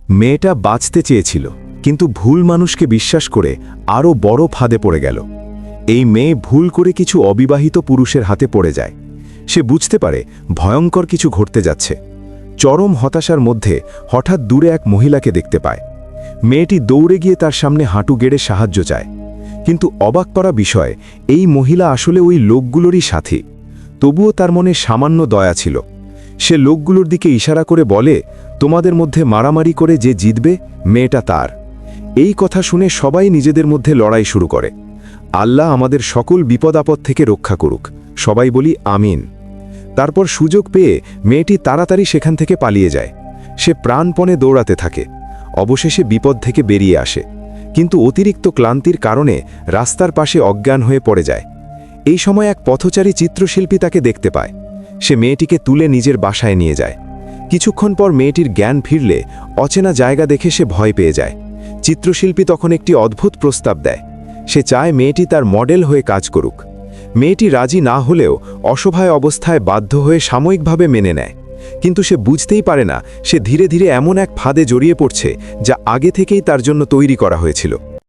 মেয়েটা বাঁচতে চেয়েছিল, কিন্তু ভুল মানুষকে বিশ্বাস করে আরও বড় ফাঁদে পড়ে গেল। এই মেয়ে ভুল করে কিছু অবিবাহিত পুরুষের হাতে পড়ে যায়। সে বুঝতে পারে ভয়ঙ্কর কিছু ঘটতে যাচ্ছে। চরম হতাশার মধ্যে হঠাৎ দূরে এক মহিলাকে দেখতে পায়। মেয়েটি দৌড়ে গিয়ে তার সামনে হাঁটু গেড়ে সাহায্য চায়, কিন্তু অবাক করা বিষয়, এই মহিলা আসলে ওই লোকগুলোরই সাথী। তবুও তার মনে সামান্য দয়া ছিল। সে লোকগুলোর দিকে ইশারা করে বলে, তোমাদের মধ্যে মারামারি করে যে জিতবে, মেয়েটা তার। এই কথা শুনে সবাই নিজেদের মধ্যে লড়াই শুরু করে। আল্লাহ আমাদের সকল বিপদ আপদ থেকে রক্ষা করুক, সবাই বলি আমিন। তারপর সুযোগ পেয়ে মেয়েটি তাড়াতাড়ি সেখান থেকে পালিয়ে যায়। সে প্রাণপণে দৌড়াতে থাকে। অবশেষে বিপদ থেকে বেরিয়ে আসে, কিন্তু অতিরিক্ত ক্লান্তির কারণে রাস্তার পাশে অজ্ঞান হয়ে পড়ে যায়। এই সময় এক পথচারী চিত্রশিল্পী তাকে দেখতে পায়। সে মেয়েটিকে তুলে নিজের বাসায় নিয়ে যায়। কিছুক্ষণ পর মেয়েটির জ্ঞান ফিরলে অচেনা জায়গা দেখে সে ভয় পেয়ে যায়। চিত্রশিল্পী তখন একটি অদ্ভুত প্রস্তাব দেয়। সে চায় মেয়েটি তার মডেল হয়ে কাজ করুক। মেয়েটি রাজি না হলেও অসহায় অবস্থায় বাধ্য হয়ে সাময়িকভাবে মেনে নেয়। কিন্তু সে বুঝতেই পারে না সে ধীরে ধীরে এমন এক ফাঁদে জড়িয়ে পড়ছে যা আগে থেকেই তার জন্য তৈরি করা হয়েছিল।